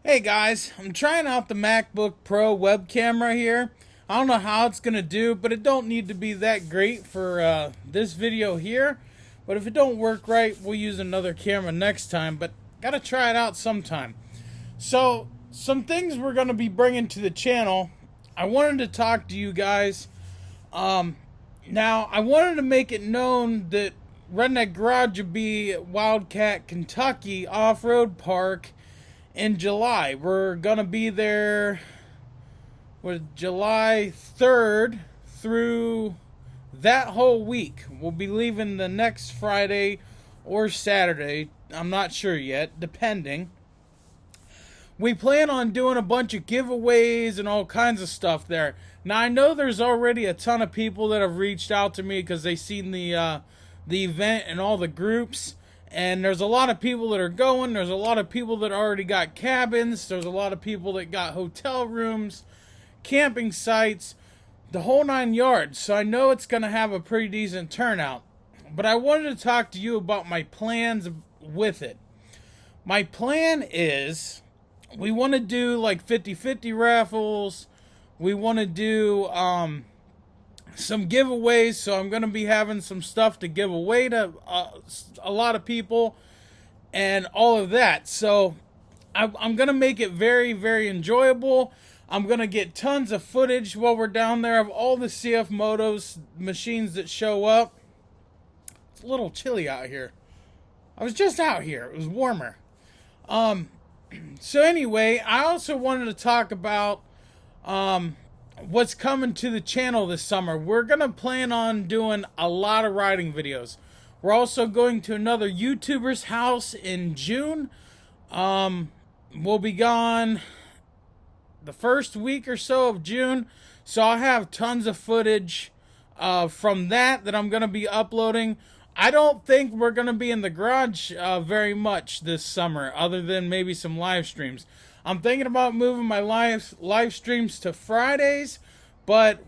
Hey guys, I'm trying out the MacBook Pro web camera here. I don't know how it's going to do, but it don't need to be that great for this video here. But if it don't work right, we'll use another camera next time, but gotta try it out sometime. So, some things we're going to be bringing to the channel. I wanted to talk to you guys. Now, I wanted to make it known that Redneck Garage would be at Wildcat, Kentucky Off-Road Park in July. We're gonna be there with July 3rd through that whole week. We'll be leaving the next Friday or Saturday. I'm not sure yet, depending. We plan on doing a bunch of giveaways and all kinds of stuff there. Now, I know there's already a ton of people that have reached out to me because they've seen the event and all the groups. And there's a lot of people that are going. There's a lot of people that already got cabins. There's a lot of people that got hotel rooms, camping sites, the whole 9 yards. So I know it's going to have a pretty decent turnout. But I wanted to talk to you about my plans with it. My plan is we want to do like 50-50 raffles. We want to do some giveaways, so I'm going to be having some stuff to give away to a lot of people and all of that. So I'm going to make it very, very enjoyable. I'm going to get tons of footage while we're down there of all the CFMOTOs machines that show up. It's a little chilly out here. I was just out here. It was warmer. So anyway, I also wanted to talk about what's coming to the channel this summer. We're gonna plan on doing a lot of riding videos. We're also going to another YouTuber's house in June. We'll be gone the first week or so of June, so I'll have tons of footage from that I'm gonna be uploading. I don't think we're gonna be in the garage very much this summer, other than maybe some live streams. I'm thinking about moving my live streams to Fridays, but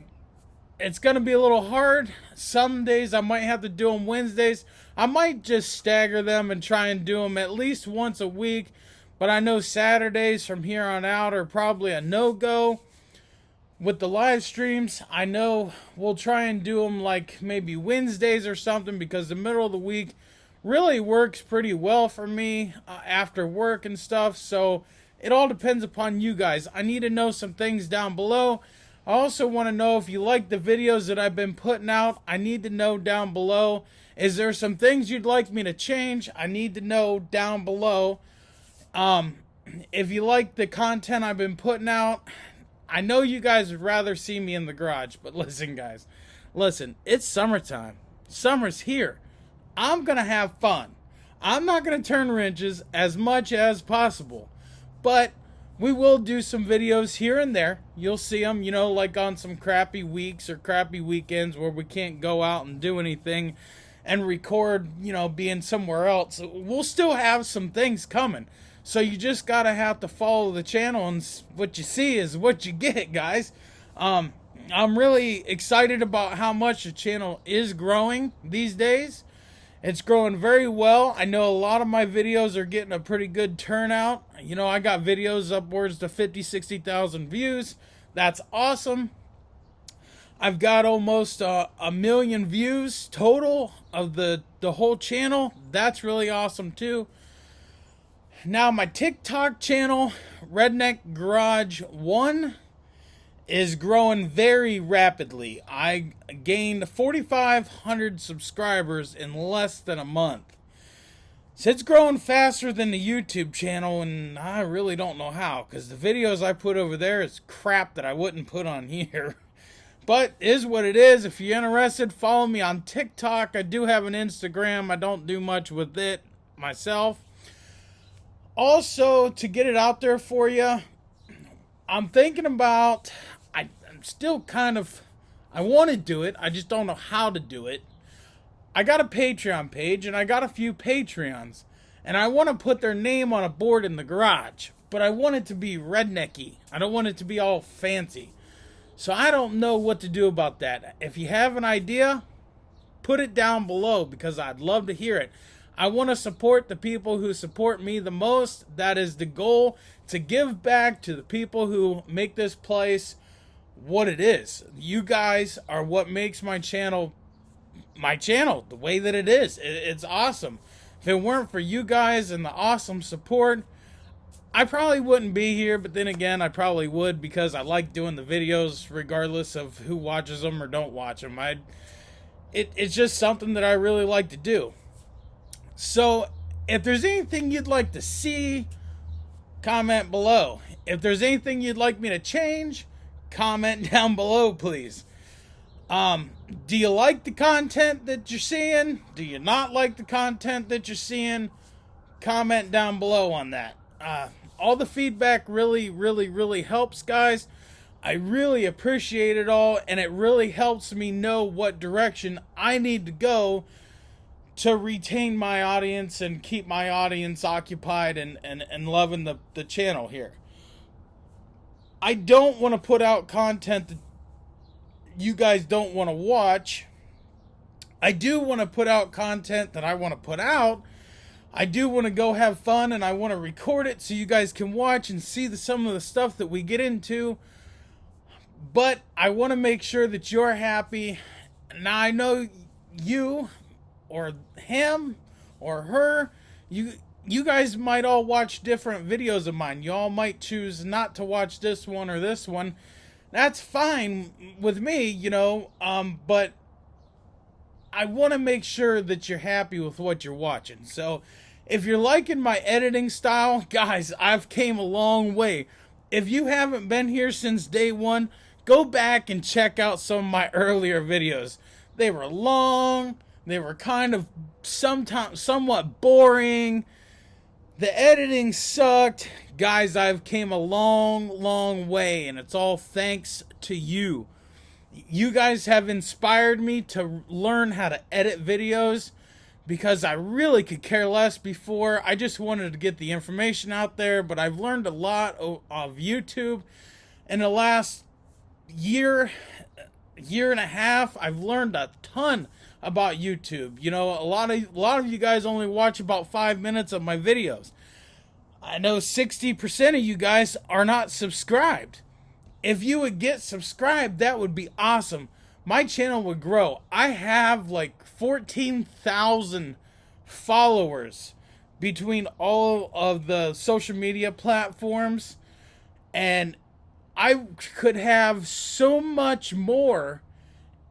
it's going to be a little hard. Some days I might have to do them Wednesdays. I might just stagger them and try and do them at least once a week, but I know Saturdays from here on out are probably a no-go. With the live streams, I know we'll try and do them like maybe Wednesdays or something, because the middle of the week really works pretty well for me after work and stuff, so it all depends upon you guys. I need to know some things down below. I also want to know if you like the videos that I've been putting out. I need to know down below. Is there some things you'd like me to change? I need to know down below. If you like the content I've been putting out, I know you guys would rather see me in the garage. But listen, guys. Listen, it's summertime. Summer's here. I'm going to have fun. I'm not going to turn wrenches as much as possible. But we will do some videos here and there. You'll see them, you know, like on some crappy weeks or crappy weekends where we can't go out and do anything and record, you know, being somewhere else. We'll still have some things coming. So you just gotta have to follow the channel, and what you see is what you get, guys. I'm really excited about how much the channel is growing these days. It's growing very well. I know a lot of my videos are getting a pretty good turnout. You know, I got videos upwards to 50, 60,000 views. That's awesome. I've got almost a million views total of the whole channel. That's really awesome too. Now my TikTok channel, Redneck Garage 1, is growing very rapidly. I gained 4,500 subscribers in less than a month. So it's growing faster than the YouTube channel, and I really don't know how, because the videos I put over there is crap that I wouldn't put on here. But it is what it is. If you're interested, follow me on TikTok. I do have an Instagram. I don't do much with it myself. Also, to get it out there for you, I'm thinking about, I'm still kind of, I want to do it, I just don't know how to do it. I got a Patreon page, and I got a few Patreons, and I want to put their name on a board in the garage, but I want it to be rednecky. I don't want it to be all fancy. So I don't know what to do about that. If you have an idea, put it down below, because I'd love to hear it. I want to support the people who support me the most. That is the goal, to give back to the people who make this place what it is. You guys are what makes my channel the way that it is. It's awesome. If it weren't for you guys and the awesome support, I probably wouldn't be here, but then again, I probably would, because I like doing the videos regardless of who watches them or don't watch them. It's just something that I really like to do. So if there's anything you'd like to see, comment below. If there's anything you'd like me to change, comment down below, please. Do you like the content that you're seeing? Do you not like the content that you're seeing? Comment down below on that. All the feedback really helps, guys. I really appreciate it all, and it really helps me know what direction I need to go to retain my audience and keep my audience occupied and loving the channel here. I don't want to put out content that you guys don't want to watch. I do want to put out content that I want to put out. I do want to go have fun, and I want to record it so you guys can watch and see some of the stuff that we get into. But I want to make sure that you're happy. Now, I know you or him or her, you guys might all watch different videos of mine. You all might choose not to watch this one or this one. That's fine with me, you know, but I want to make sure that you're happy with what you're watching. So if you're liking my editing style, guys, I've came a long way. If you haven't been here since day one, go back and check out some of my earlier videos. They were long. They were kind of sometimes somewhat boring. The editing sucked. Guys, I've came a long way, and it's all thanks to you. You guys have inspired me to learn how to edit videos, because I really could care less before. I just wanted to get the information out there, but I've learned a lot of YouTube. In the last year and a half, I've learned a ton about YouTube. You know, a lot of you guys only watch about 5 minutes of my videos. I know 60% of you guys are not subscribed. If you would get subscribed, that would be awesome. My channel would grow. I have like 14,000 followers between all of the social media platforms, and I could have so much more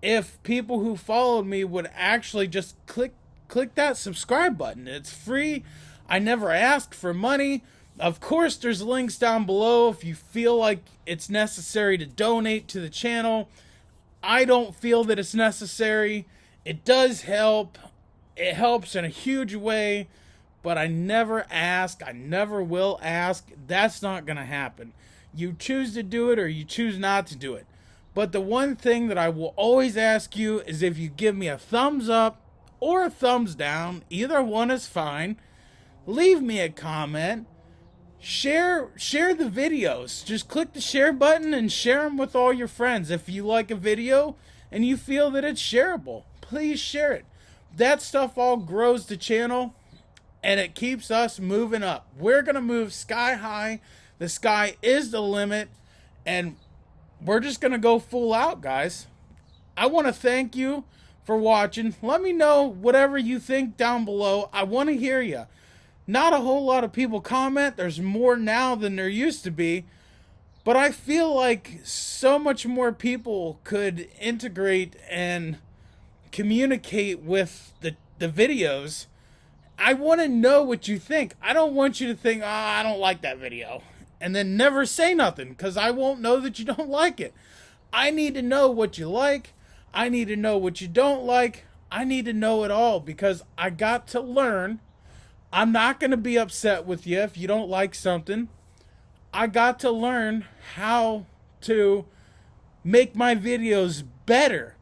if people who followed me would actually just click that subscribe button. It's free. I never ask for money. Of course, there's links down below if you feel like it's necessary to donate to the channel. I don't feel that it's necessary. It does help. It helps in a huge way, but I never ask. I never will ask. That's not going to happen. You choose to do it or you choose not to do it. But the one thing that I will always ask you is if you give me a thumbs up or a thumbs down. Either one is fine. Leave me a comment. Share the videos. Just click the share button and share them with all your friends. If you like a video and you feel that it's shareable, please share it. That stuff all grows the channel, and it keeps us moving up. We're going to move sky high. The sky is the limit, and we're just going to go full out, guys. I want to thank you for watching. Let me know whatever you think down below. I want to hear you. Not a whole lot of people comment. There's more now than there used to be. But I feel like so much more people could integrate and communicate with the videos. I want to know what you think. I don't want you to think, I don't like that video, and then never say nothing, because I won't know that you don't like it. I need to know what you like. I need to know what you don't like. I need to know it all, because I got to learn. I'm not going to be upset with you if you don't like something. I got to learn how to make my videos better.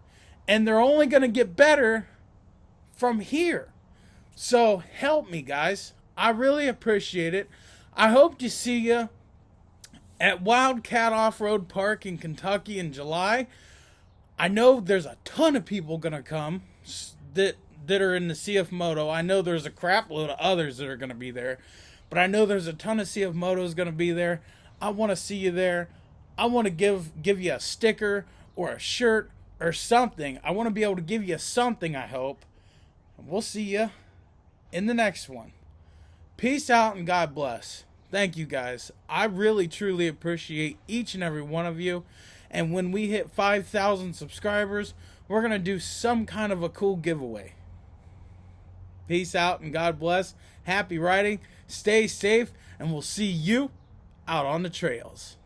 And they're only going to get better from here. So help me, guys. I really appreciate it. I hope to see you at Wildcat Off-Road Park in Kentucky in July. I know there's a ton of people going to come that that are in the CFMOTO. I know there's a crap load of others that are going to be there, but I know there's a ton of CFMOTOs going to be there. I want to see you there. I want to give you a sticker or a shirt or something. I want to be able to give you something, I hope. And we'll see you in the next one. Peace out and God bless. Thank you guys. I really truly appreciate each and every one of you. And when we hit 5,000 subscribers, we're going to do some kind of a cool giveaway. Peace out and God bless. Happy riding. Stay safe. And we'll see you out on the trails.